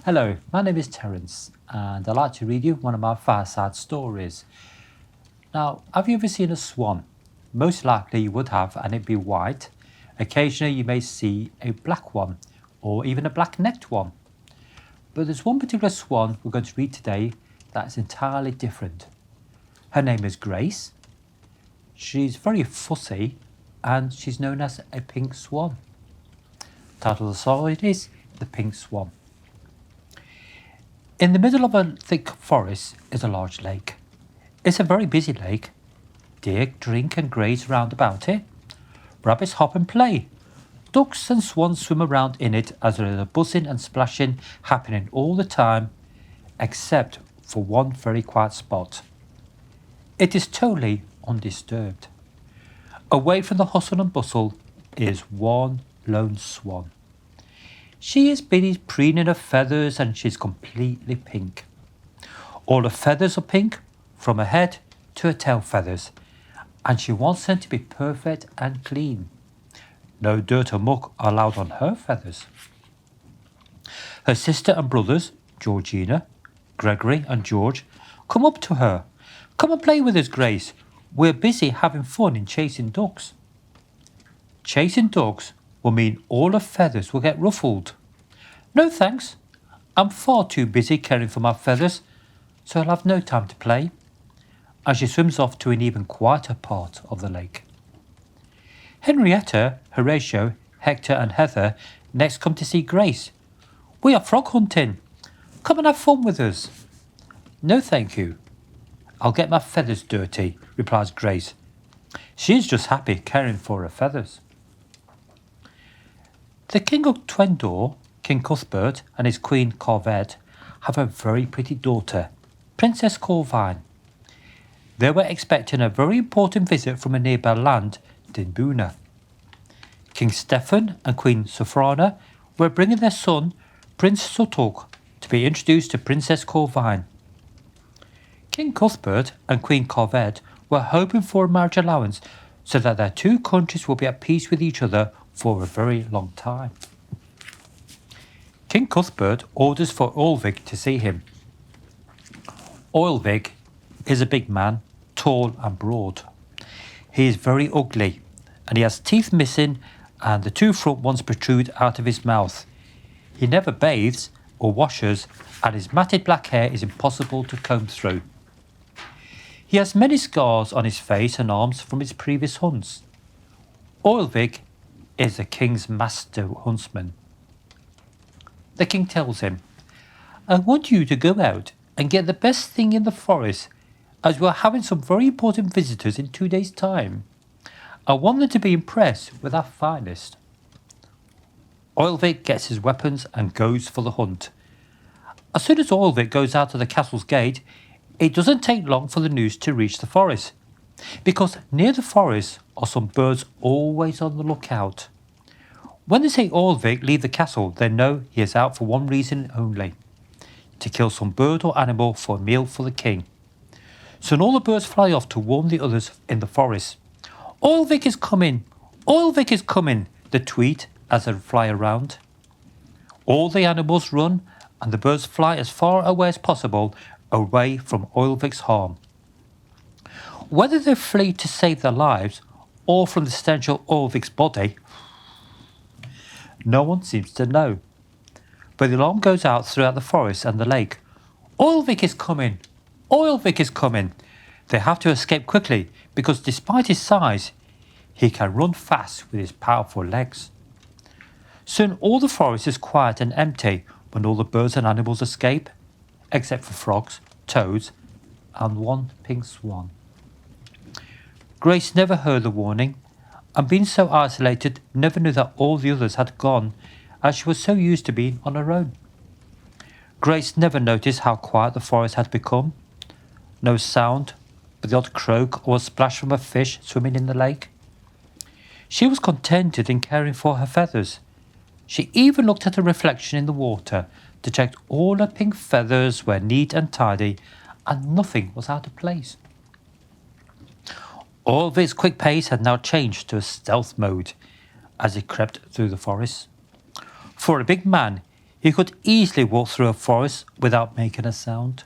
Hello, my name is Terence and I'd like to read you one of my fireside stories. Now, have you ever seen a swan? Most likely you would have, and it'd be white. Occasionally you may see a black one or even a black-necked one. But there's one particular swan we're going to read today that's entirely different. Her name is Grace. She's very fussy and she's known as a pink swan. The title of the story is The Pink Swan. In the middle of a thick forest is a large lake. It's a very busy lake. Deer drink and graze round about it. Rabbits hop and play. Ducks and swans swim around in it as there is a buzzing and splashing happening all the time, except for one very quiet spot. It is totally undisturbed. Away from the hustle and bustle is one lone swan. She is busy preening her feathers and she's completely pink. All her feathers are pink, from her head to her tail feathers, and she wants them to be perfect and clean. No dirt or muck are allowed on her feathers. Her sister and brothers, Georgina, Gregory and George, come up to her. Come and play with us, Grace. We're busy having fun in chasing ducks. Chasing ducks will mean all her feathers will get ruffled. No thanks, I'm far too busy caring for my feathers, so I'll have no time to play. And she swims off to an even quieter part of the lake. Henrietta, Horatio, Hector and Heather next come to see Grace. We are frog hunting. Come and have fun with us. No thank you. I'll get my feathers dirty, replies Grace. She is just happy caring for her feathers. The King of Twendor, King Cuthbert, and his Queen Corvette have a very pretty daughter, Princess Corvine. They were expecting a very important visit from a nearby land, Dinbuna. King Stephen and Queen Sophrona were bringing their son, Prince Sutok, to be introduced to Princess Corvine. King Cuthbert and Queen Corvette were hoping for a marriage allowance so that their two countries will be at peace with each other for a very long time. King Cuthbert orders for Oilvig to see him. Oilvig is a big man, tall and broad. He is very ugly and he has teeth missing and the two front ones protrude out of his mouth. He never bathes or washes and his matted black hair is impossible to comb through. He has many scars on his face and arms from his previous hunts. Oilvig is the king's master huntsman. The king tells him, I want you to go out and get the best thing in the forest, as we are having some very important visitors in 2 days' time. I want them to be impressed with our finest. Oilvig gets his weapons and goes for the hunt. As soon as Oilvig goes out of the castle's gate, it doesn't take long for the news to reach the forest, because near the forest are some birds always on the lookout. When they see Oilvig leave the castle, they know he is out for one reason only, to kill some bird or animal for a meal for the king. Soon all the birds fly off to warn the others in the forest. Oilvig is coming! Oilvig is coming! They tweet as they fly around. All the animals run and the birds fly as far away as possible, away from Oilvig's harm. Whether they flee to save their lives or from the stench of Oilvig's body, no one seems to know. But the alarm goes out throughout the forest and the lake. Oilvig is coming! Oilvig is coming! They have to escape quickly because despite his size, he can run fast with his powerful legs. Soon all the forest is quiet and empty when all the birds and animals escape, except for frogs, toads, and one pink swan. Grace never heard the warning, and being so isolated, never knew that all the others had gone, as she was so used to being on her own. Grace never noticed how quiet the forest had become. No sound but the odd croak or a splash from a fish swimming in the lake. She was contented in caring for her feathers. She even looked at her reflection in the water to check all her pink feathers were neat and tidy and nothing was out of place. Oilvig's quick pace had now changed to a stealth mode as he crept through the forest. For a big man, He could easily walk through a forest without making a sound.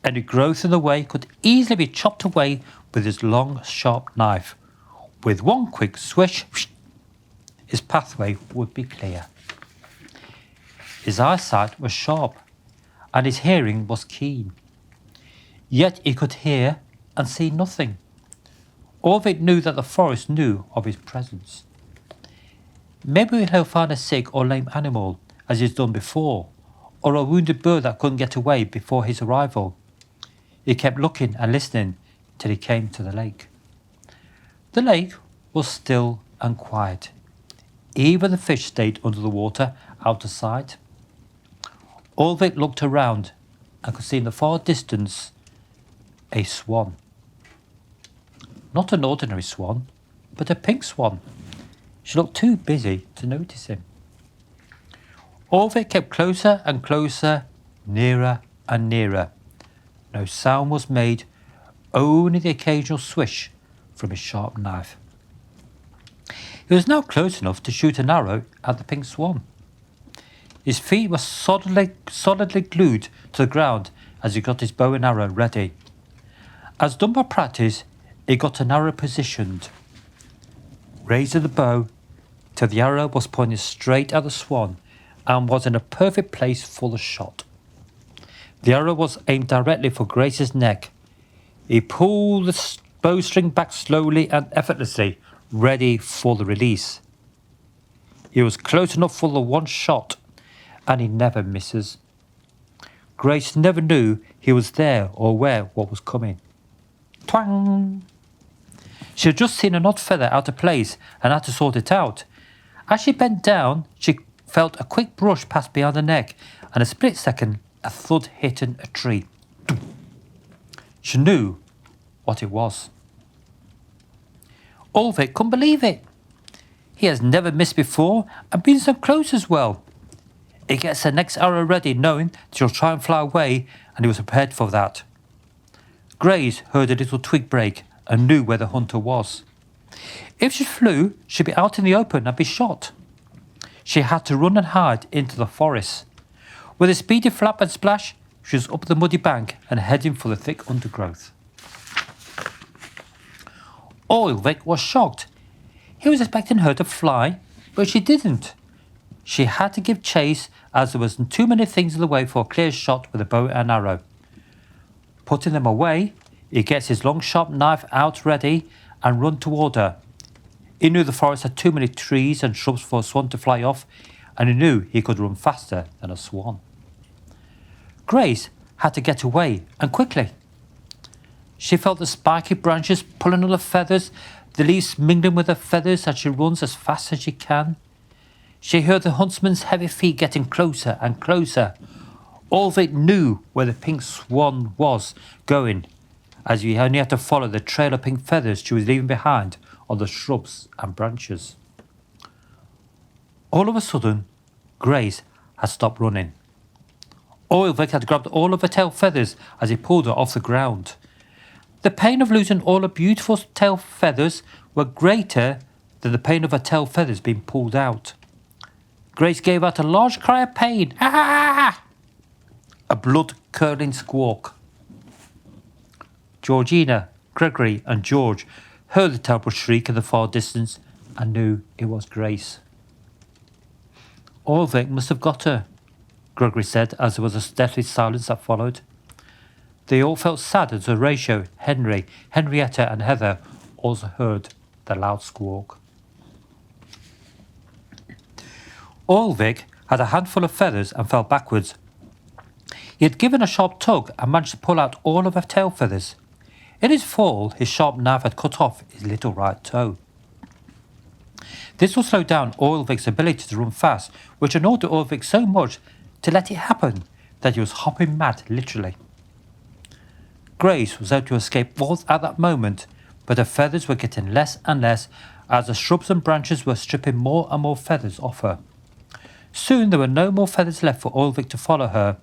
Any growth in the way could easily be chopped away with his long, sharp knife. With one quick swish, his pathway would be clear. His eyesight was sharp, and his hearing was keen. Yet he could hear and see nothing. Ulvik knew that the forest knew of his presence. Maybe he'll find a sick or lame animal, as he's done before, or a wounded bird that couldn't get away before his arrival. He kept looking and listening till he came to the lake. The lake was still and quiet. Even the fish stayed under the water, out of sight. Ulvik looked around and could see in the far distance a swan. Not an ordinary swan, but a pink swan. She looked too busy to notice him. Ulvik kept closer and closer, nearer and nearer. No sound was made, only the occasional swish from his sharp knife. He was now close enough to shoot an arrow at the pink swan. His feet were solidly glued to the ground as he got his bow and arrow ready. As done by practice, he got an arrow positioned, raising the bow till the arrow was pointing straight at the swan and was in a perfect place for the shot. The arrow was aimed directly for Grace's neck. He pulled the bowstring back slowly and effortlessly, ready for the release. He was close enough for the one shot, and he never misses. Grace never knew he was there or where what was coming. Twang! She had just seen an odd feather out of place and had to sort it out. As she bent down, she felt a quick brush pass behind her neck, and a split second, a thud hit in a tree. She knew what it was. Ulvik couldn't believe it. He has never missed before and been so close as well. He gets the next arrow ready, knowing that she'll try and fly away, and he was prepared for that. Grace heard a little twig break and knew where the hunter was. If she flew, she'd be out in the open and be shot. She had to run and hide into the forest. With a speedy flap and splash, she was up the muddy bank and heading for the thick undergrowth. Ulvik was shocked. He was expecting her to fly, but she didn't. She had to give chase as there was too many things in the way for a clear shot with a bow and arrow. Putting them away, he gets his long sharp knife out ready and run toward her. He knew the forest had too many trees and shrubs for a swan to fly off, and he knew he could run faster than a swan. Grace had to get away, and quickly. She felt the spiky branches pulling on the feathers, the leaves mingling with her feathers as she runs as fast as she can. She heard the huntsman's heavy feet getting closer and closer. Ulvik knew where the pink swan was going, as he only had to follow the trail of pink feathers she was leaving behind on the shrubs and branches. All of a sudden, Grace had stopped running. Ulvik had grabbed all of her tail feathers as he pulled her off the ground. The pain of losing all her beautiful tail feathers were greater than the pain of her tail feathers being pulled out. Grace gave out a large cry of pain. Ah! A blood-curdling squawk. Georgina, Gregory and George heard the terrible shriek in the far distance and knew it was Grace. Ulvik must have got her, Gregory said as there was a deathly silence that followed. They all felt sad as Horatio, Henry, Henrietta and Heather also heard the loud squawk. Ulvik had a handful of feathers and fell backwards. He had given a sharp tug and managed to pull out all of her tail feathers. In his fall, his sharp knife had cut off his little right toe. This will slow down Ulvik's ability to run fast, which annoyed Ulvik so much to let it happen that he was hopping mad, literally. Grace was out to escape both at that moment, but her feathers were getting less and less as the shrubs and branches were stripping more and more feathers off her. Soon there were no more feathers left for Ulvik to follow her,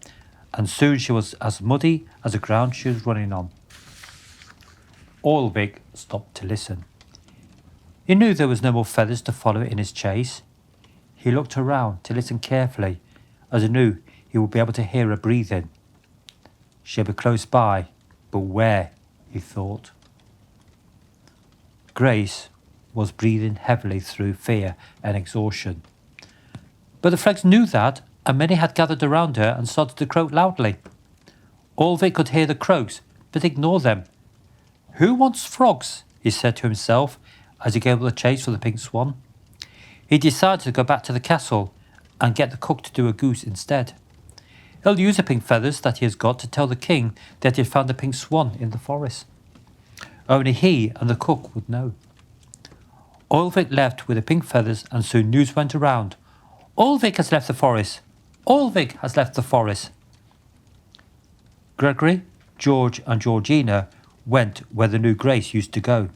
and soon she was as muddy as the ground she was running on. Ulvik stopped to listen. He knew there was no more feathers to follow in his chase. He looked around to listen carefully as he knew he would be able to hear her breathing. She'll be close by, but where, he thought. Grace was breathing heavily through fear and exhaustion. But the frogs knew that, and many had gathered around her and started to croak loudly. Ulvik could hear the croaks, but ignored them. "Who wants frogs?" he said to himself as he gave up the chase for the Pink Swan. He decided to go back to the castle and get the cook to do a goose instead. He'll use the pink feathers that he has got to tell the king that he had found the Pink Swan in the forest. Only he and the cook would know. Ulvik left with the pink feathers, and soon news went around. "Ulvik has left the forest! Ulvik has left the forest!" Gregory, George and Georgina went where the new Grace used to go.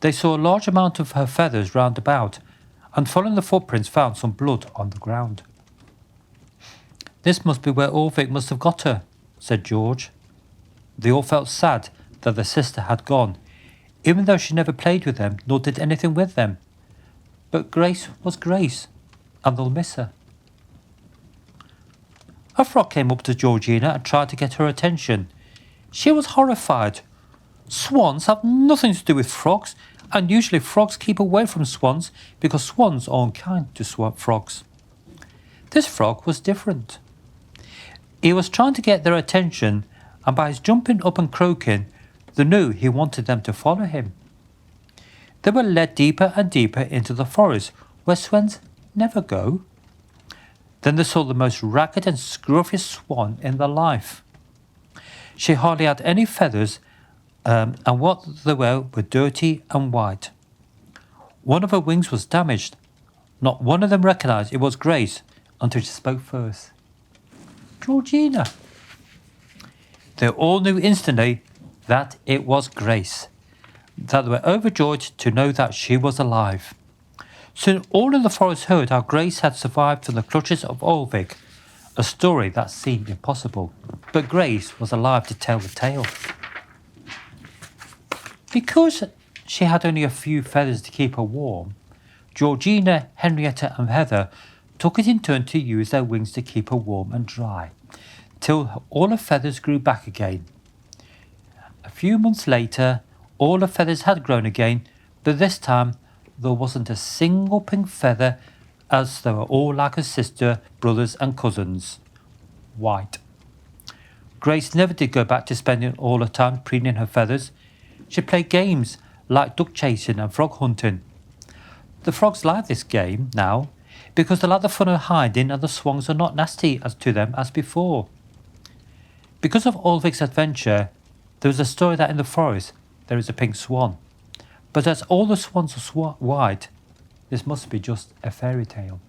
They saw a large amount of her feathers round about, and following the footprints found some blood on the ground. "This must be where Ulvik must have got her," said George. They all felt sad that their sister had gone, even though she never played with them nor did anything with them. But Grace was Grace, and they'll miss her. A frog came up to Georgina and tried to get her attention. She was horrified. Swans have nothing to do with frogs, and usually frogs keep away from swans because swans are unkind to frogs. This frog was different. He was trying to get their attention, and by his jumping up and croaking, they knew he wanted them to follow him. They were led deeper and deeper into the forest, where swans never go. Then they saw the most ragged and scruffiest swan in their life. She hardly had any feathers, and what they were dirty and white. One of her wings was damaged. Not one of them recognized it was Grace until she spoke first. "Georgina." They all knew instantly that it was Grace, that they were overjoyed to know that she was alive. Soon all in the forest heard how Grace had survived from the clutches of Ulvik, a story that seemed impossible, but Grace was alive to tell the tale. Because she had only a few feathers to keep her warm, Georgina, Henrietta and Heather took it in turn to use their wings to keep her warm and dry, till all her feathers grew back again. A few months later, all her feathers had grown again, but this time there wasn't a single pink feather, as they were all like her sister, brothers and cousins, white. Grace never did go back to spending all her time preening her feathers. She played games like duck chasing and frog hunting. The frogs like this game now because they like the fun of hiding, and the swans are not nasty as to them as before. Because of Ulvik's adventure, there is a story that in the forest there is a pink swan. But as all the swans are white, this must be just a fairy tale.